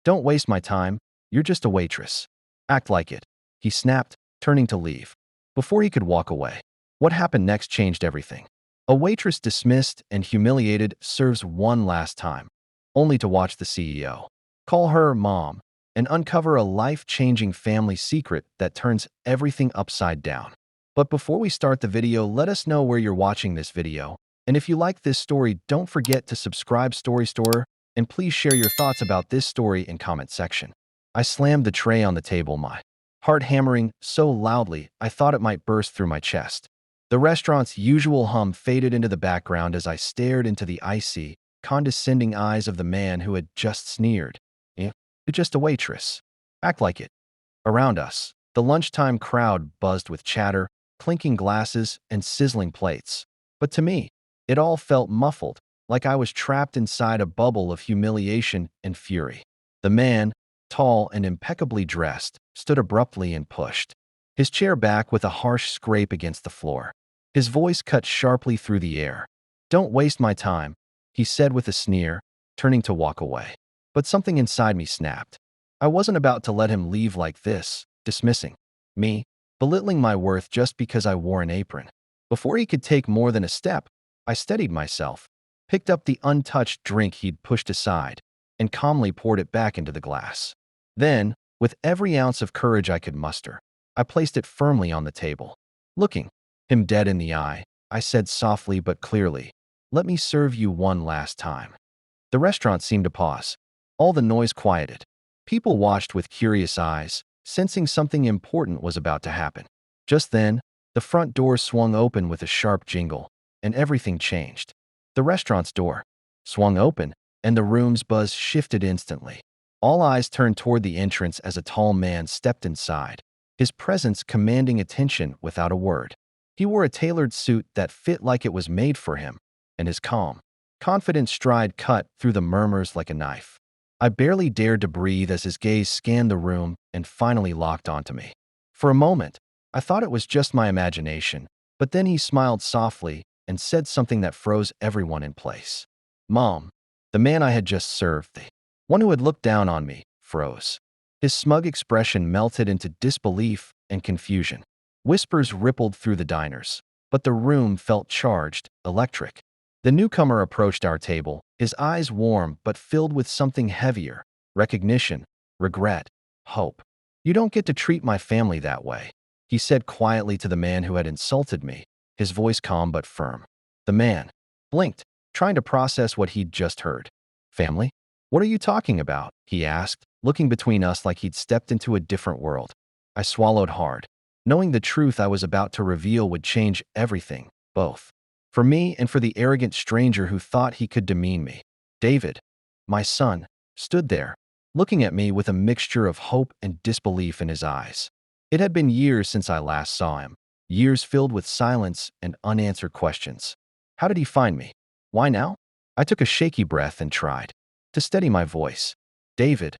Don't waste my time. You're just a waitress. Act like it. He snapped, turning to leave. Before he could walk away, what happened next changed everything. A waitress dismissed and humiliated serves one last time, only to watch the CEO call her mom and uncover a life-changing family secret that turns everything upside down. But before we start the video, let us know where you're watching this video. And if you like this story, don't forget to subscribe Story Store, and please share your thoughts about this story in comment section. I slammed the tray on the table, my heart hammering so loudly I thought it might burst through my chest. The restaurant's usual hum faded into the background as I stared into the icy, condescending eyes of the man who had just sneered. You're just a waitress. Act like it. Around us, the lunchtime crowd buzzed with chatter, clinking glasses, and sizzling plates. But to me, it all felt muffled, like I was trapped inside a bubble of humiliation and fury. The man, tall and impeccably dressed, stood abruptly and pushed his chair back with a harsh scrape against the floor. His voice cut sharply through the air. "Don't waste my time," he said with a sneer, turning to walk away. But something inside me snapped. I wasn't about to let him leave like this, dismissing me, belittling my worth just because I wore an apron. Before he could take more than a step, I steadied myself, picked up the untouched drink he'd pushed aside, and calmly poured it back into the glass. Then, with every ounce of courage I could muster, I placed it firmly on the table. Looking him dead in the eye, I said softly but clearly, "Let me serve you one last time." The restaurant seemed to pause. All the noise quieted. People watched with curious eyes, sensing something important was about to happen. Just then, the front door swung open with a sharp jingle, and everything changed. The restaurant's door swung open, and the room's buzz shifted instantly. All eyes turned toward the entrance as a tall man stepped inside, his presence commanding attention without a word. He wore a tailored suit that fit like it was made for him, and his calm, confident stride cut through the murmurs like a knife. I barely dared to breathe as his gaze scanned the room and finally locked onto me. For a moment, I thought it was just my imagination, but then he smiled softly and said something that froze everyone in place. "Mom." The man I had just served, the one who had looked down on me, froze. His smug expression melted into disbelief and confusion. Whispers rippled through the diners, but the room felt charged, electric. The newcomer approached our table, his eyes warm but filled with something heavier: recognition, regret, hope. "You don't get to treat my family that way," he said quietly to the man who had insulted me, his voice calm but firm. The man blinked, trying to process what he'd just heard. "Family? What are you talking about?" he asked, looking between us like he'd stepped into a different world. I swallowed hard, knowing the truth I was about to reveal would change everything, both for me and for the arrogant stranger who thought he could demean me. David, my son, stood there, looking at me with a mixture of hope and disbelief in his eyes. It had been years since I last saw him, years filled with silence and unanswered questions. How did he find me? Why now? I took a shaky breath and tried to steady my voice. "David,"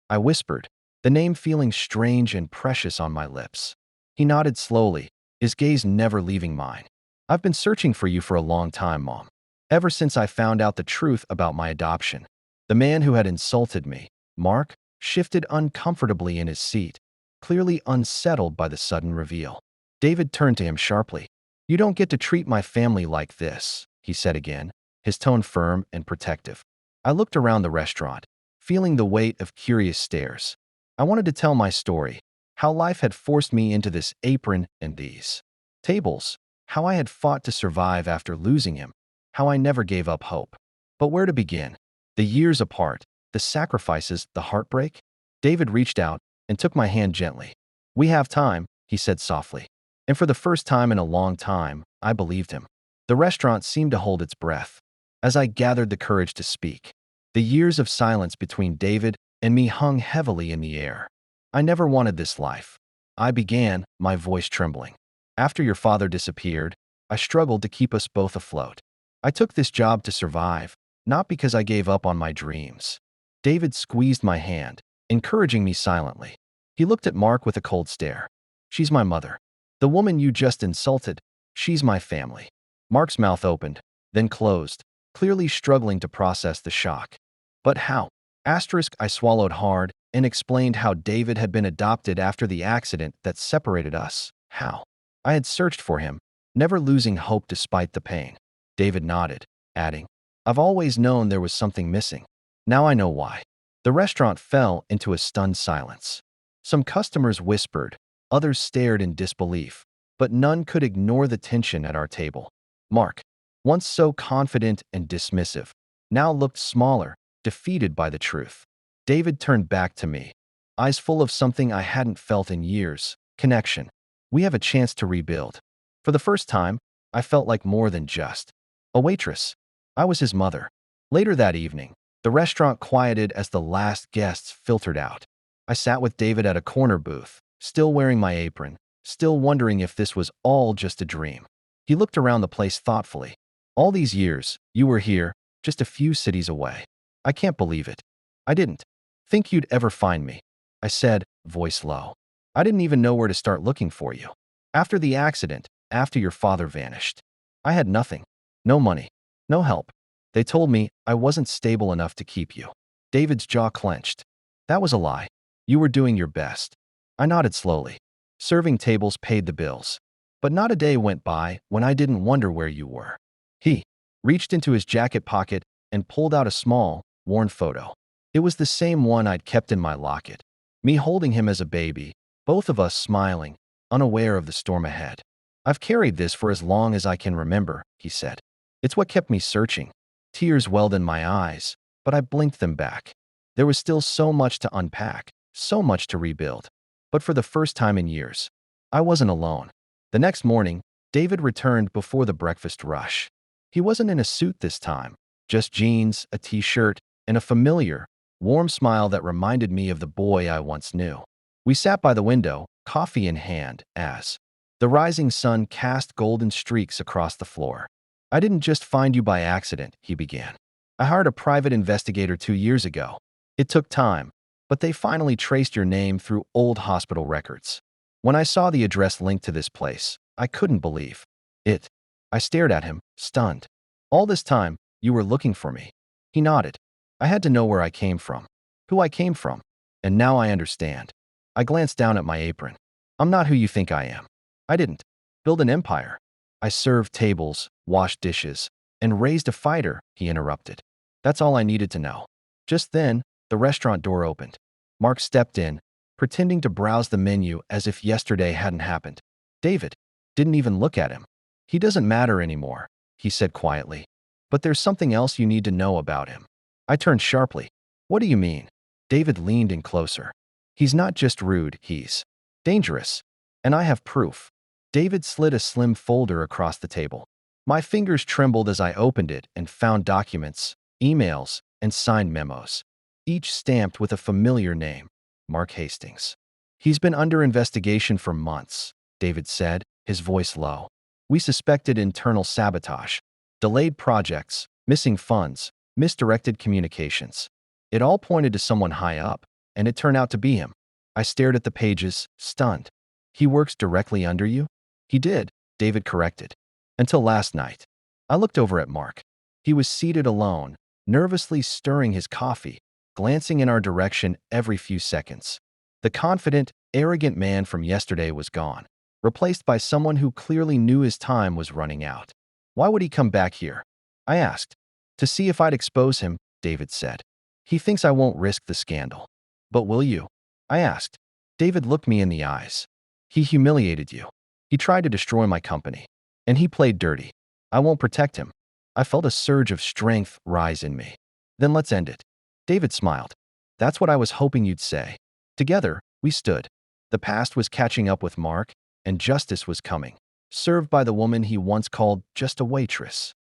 I whispered, the name feeling strange and precious on my lips. He nodded slowly, his gaze never leaving mine. "I've been searching for you for a long time, Mom. Ever since I found out the truth about my adoption." The man who had insulted me, Mark, shifted uncomfortably in his seat, clearly unsettled by the sudden reveal. David turned to him sharply. "You don't get to treat my family like this," he said again, his tone firm and protective. I looked around the restaurant, feeling the weight of curious stares. I wanted to tell my story, how life had forced me into this apron and these tables, how I had fought to survive after losing him, how I never gave up hope. But where to begin? The years apart, the sacrifices, the heartbreak? David reached out and took my hand gently. "We have time," he said softly. And for the first time in a long time, I believed him. The restaurant seemed to hold its breath as I gathered the courage to speak. The years of silence between David and me hung heavily in the air. "I never wanted this life," I began, my voice trembling. "After your father disappeared, I struggled to keep us both afloat. I took this job to survive, not because I gave up on my dreams." David squeezed my hand, encouraging me silently. He looked at Mark with a cold stare. "She's my mother. The woman you just insulted, she's my family." Mark's mouth opened, then closed, clearly struggling to process the shock. "But how?" Asterisk, I swallowed hard and explained how David had been adopted after the accident that separated us. How? I had searched for him, never losing hope despite the pain. David nodded, adding, I've always known there was something missing. Now I know why. The restaurant fell into a stunned silence. Some customers whispered, others stared in disbelief, but none could ignore the tension at our table. Mark, once so confident and dismissive, now looked smaller, defeated by the truth. David turned back to me, eyes full of something I hadn't felt in years: connection. We have a chance to rebuild. For the first time, I felt like more than just a waitress. I was his mother. Later that evening, the restaurant quieted as the last guests filtered out. I sat with David at a corner booth, still wearing my apron, still wondering if this was all just a dream. He looked around the place thoughtfully. All these years, you were here, just a few cities away. I can't believe it. I didn't think you'd ever find me, I said, voice low. I didn't even know where to start looking for you. After the accident, after your father vanished, I had nothing. No money, no help. They told me I wasn't stable enough to keep you. David's jaw clenched. That was a lie. You were doing your best. I nodded slowly. Serving tables paid the bills. But not a day went by when I didn't wonder where you were. He reached into his jacket pocket and pulled out a small, worn photo. It was the same one I'd kept in my locket. Me holding him as a baby, both of us smiling, unaware of the storm ahead. I've carried this for as long as I can remember, he said. It's what kept me searching. Tears welled in my eyes, but I blinked them back. There was still so much to unpack, so much to rebuild. But for the first time in years, I wasn't alone. The next morning, David returned before the breakfast rush. He wasn't in a suit this time, just jeans, a t-shirt, and a familiar, warm smile that reminded me of the boy I once knew. We sat by the window, coffee in hand, as the rising sun cast golden streaks across the floor. I didn't just find you by accident, he began. I hired a private investigator 2 years ago. It took time, but they finally traced your name through old hospital records. When I saw the address linked to this place, I couldn't believe it. I stared at him, stunned. All this time, you were looking for me. He nodded. I had to know where I came from, who I came from, and now I understand. I glanced down at my apron. I'm not who you think I am. I didn't build an empire. I served tables, washed dishes, and raised a fighter, he interrupted. That's all I needed to know. Just then, the restaurant door opened. Mark stepped in, pretending to browse the menu as if yesterday hadn't happened. David didn't even look at him. He doesn't matter anymore, he said quietly. But there's something else you need to know about him. I turned sharply. What do you mean? David leaned in closer. He's not just rude, he's dangerous. And I have proof. David slid a slim folder across the table. My fingers trembled as I opened it and found documents, emails, and signed memos, each stamped with a familiar name: Mark Hastings. He's been under investigation for months, David said, his voice low. We suspected internal sabotage, delayed projects, missing funds, misdirected communications. It all pointed to someone high up, and it turned out to be him. I stared at the pages, stunned. He works directly under you? He did, David corrected. Until last night. I looked over at Mark. He was seated alone, nervously stirring his coffee, glancing in our direction every few seconds. The confident, arrogant man from yesterday was gone, replaced by someone who clearly knew his time was running out. Why would he come back here? I asked. To see if I'd expose him, David said. He thinks I won't risk the scandal. But will you? I asked. David looked me in the eyes. He humiliated you. He tried to destroy my company. And he played dirty. I won't protect him. I felt a surge of strength rise in me. Then let's end it. David smiled. That's what I was hoping you'd say. Together, we stood. The past was catching up with Mark, and justice was coming, served by the woman he once called just a waitress.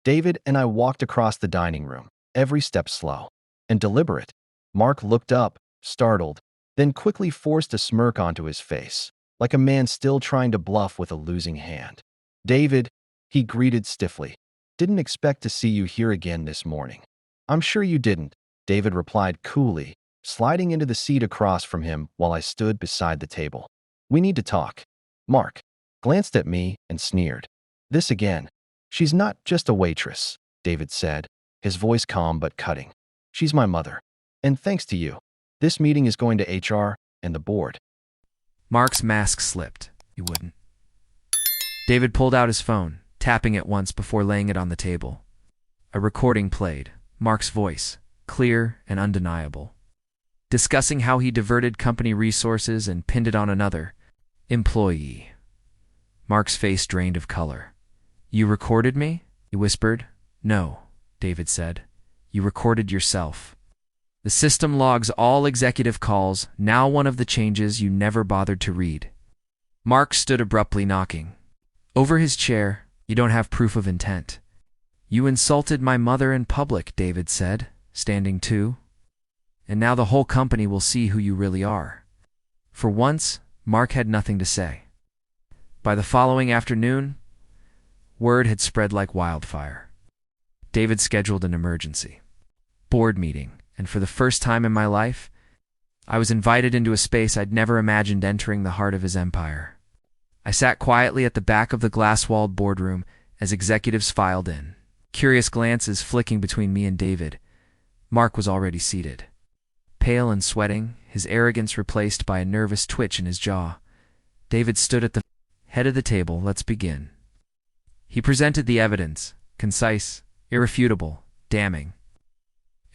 David and I walked across the dining room, every step slow and deliberate. Mark looked up, startled, then quickly forced a smirk onto his face, like a man still trying to bluff with a losing hand. David, he greeted stiffly. Didn't expect to see you here again this morning. I'm sure you didn't, David replied coolly, sliding into the seat across from him while I stood beside the table. We need to talk. Mark glanced at me and sneered. This again. She's not just a waitress, David said, his voice calm but cutting. She's my mother. And thanks to you. This meeting is going to HR and the board. Mark's mask slipped. You wouldn't. David pulled out his phone, tapping it once before laying it on the table. A recording played, Mark's voice, clear and undeniable, discussing how he diverted company resources and pinned it on another employee. Mark's face drained of color. "You recorded me?" he whispered. "No," David said. "You recorded yourself. The system logs all executive calls, now one of the changes you never bothered to read." Mark stood abruptly, knocking. Over his chair. "You don't have proof of intent." "You insulted my mother in public," David said, standing too. "And now the whole company will see who you really are." For once, Mark had nothing to say. By the following afternoon, word had spread like wildfire. David scheduled an emergency board meeting, and for the first time in my life, I was invited into a space I'd never imagined entering, the heart of his empire. I sat quietly at the back of the glass-walled boardroom as executives filed in, curious glances flicking between me and David. Mark was already seated, pale and sweating, his arrogance replaced by a nervous twitch in his jaw. David stood at the head of the table. "Let's begin." He presented the evidence, concise, irrefutable, damning.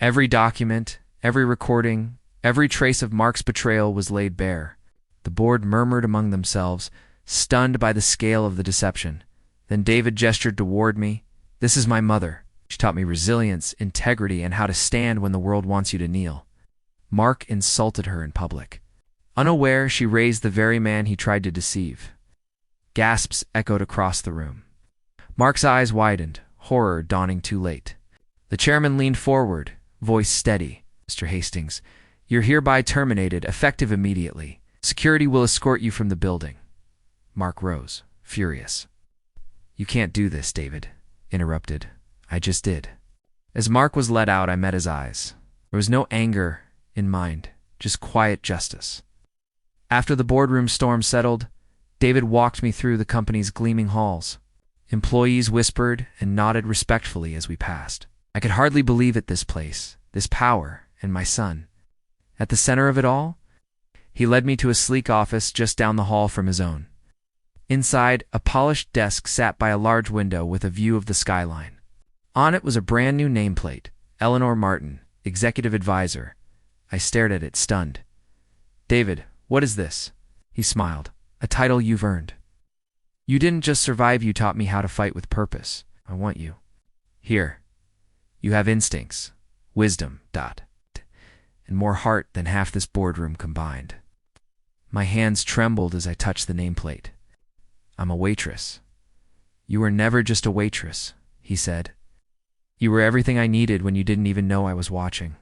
Every document, every recording, every trace of Mark's betrayal was laid bare. The board murmured among themselves, stunned by the scale of the deception. Then David gestured toward me. "This is my mother. She taught me resilience, integrity, and how to stand when the world wants you to kneel." Mark insulted her in public. Unaware, she raised the very man he tried to deceive. Gasps echoed across the room. Mark's eyes widened, horror dawning too late. The chairman leaned forward, voice steady. "Mr. Hastings, you're hereby terminated, effective immediately. Security will escort you from the building." Mark rose, furious. "You can't do this," David interrupted. "I just did." As Mark was let out, I met his eyes. There was no anger in mind, just quiet justice. After the boardroom storm settled, David walked me through the company's gleaming halls. Employees whispered and nodded respectfully as we passed. I could hardly believe it, this place, this power, and my son. At the center of it all, he led me to a sleek office just down the hall from his own. Inside, a polished desk sat by a large window with a view of the skyline. On it was a brand new nameplate, Eleanor Martin, Executive Advisor. I stared at it, stunned. "David, what is this?" He smiled. "A title you've earned. You didn't just survive, you taught me how to fight with purpose. I want you. Here. You have instincts, wisdom, and more heart than half this boardroom combined." My hands trembled as I touched the nameplate. "I'm a waitress." "You were never just a waitress," he said. "You were everything I needed when you didn't even know I was watching."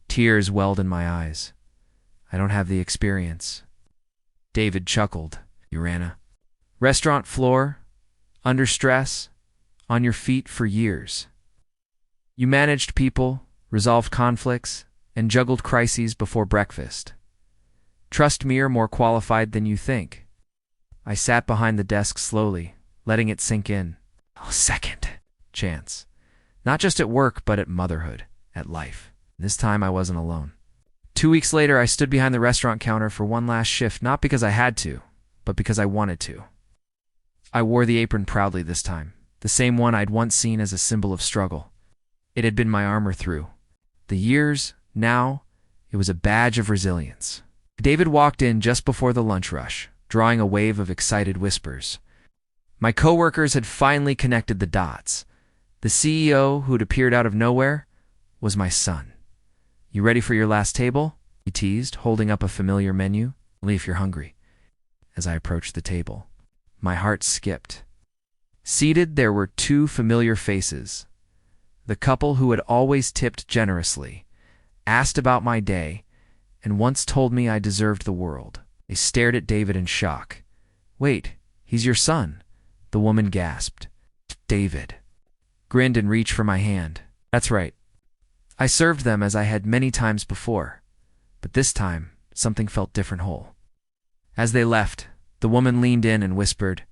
Tears welled in my eyes. "I don't have the experience." David chuckled. "You ran a restaurant floor, under stress, on your feet for years. You managed people, resolved conflicts, and juggled crises before breakfast. Trust me, you're more qualified than you think." I sat behind the desk slowly, letting it sink in. A second chance. Not just at work, but at motherhood, at life. This time I wasn't alone. 2 weeks later, I stood behind the restaurant counter for one last shift, not because I had to, but because I wanted to. I wore the apron proudly this time, the same one I'd once seen as a symbol of struggle. It had been my armor through the years. Now, it was a badge of resilience. David walked in just before the lunch rush, drawing a wave of excited whispers. My coworkers had finally connected the dots. The CEO, who'd appeared out of nowhere, was my son. "You ready for your last table?" he teased, holding up a familiar menu. "Only if you're hungry." As I approached the table, my heart skipped. Seated, there were two familiar faces. The couple who had always tipped generously, asked about my day, and once told me I deserved the world. They stared at David in shock. "Wait, he's your son," the woman gasped. "David." Grinned and reached for my hand. "That's right. I served them as I had many times before, but this time something felt different whole." As they left, the woman leaned in and whispered,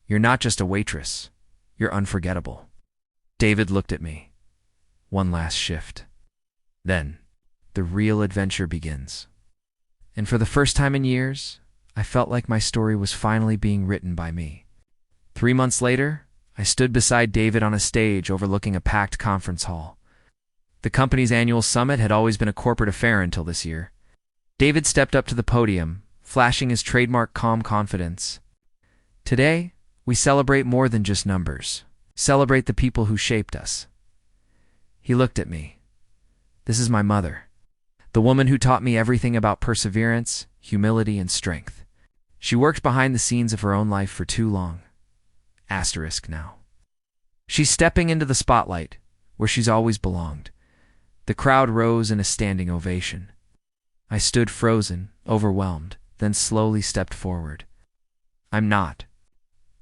"You're not just a waitress. You're unforgettable." David looked at me. One last shift. Then, the real adventure begins. And for the first time in years, I felt like my story was finally being written by me. 3 months later, I stood beside David on a stage overlooking a packed conference hall. The company's annual summit had always been a corporate affair until this year. David stepped up to the podium, flashing his trademark calm confidence. Today, we celebrate more than just numbers. Celebrate the people who shaped us. He looked at me. This is my mother, the woman who taught me everything about perseverance, humility, and strength. She worked behind the scenes of her own life for too long. Asterisk now. She's stepping into the spotlight, where she's always belonged. The crowd rose in a standing ovation. I stood frozen, overwhelmed, then slowly stepped forward. I'm not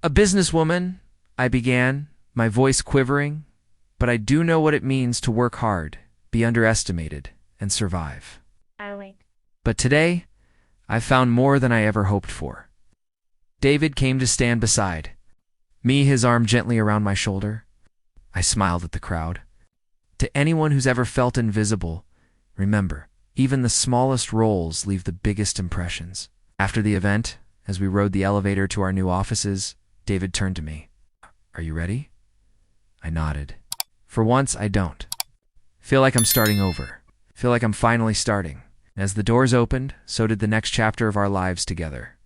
a businesswoman, I began, my voice quivering, but I do know what it means to work hard, be underestimated, and survive. But today, I've found more than I ever hoped for. David came to stand beside me, his arm gently around my shoulder. I smiled at the crowd. To anyone who's ever felt invisible, remember, even the smallest roles leave the biggest impressions. After the event, as we rode the elevator to our new offices, David turned to me. Are you ready? I nodded. For once, I don't. Feel like I'm starting over. Feel like I'm finally starting. As the doors opened, so did the next chapter of our lives together.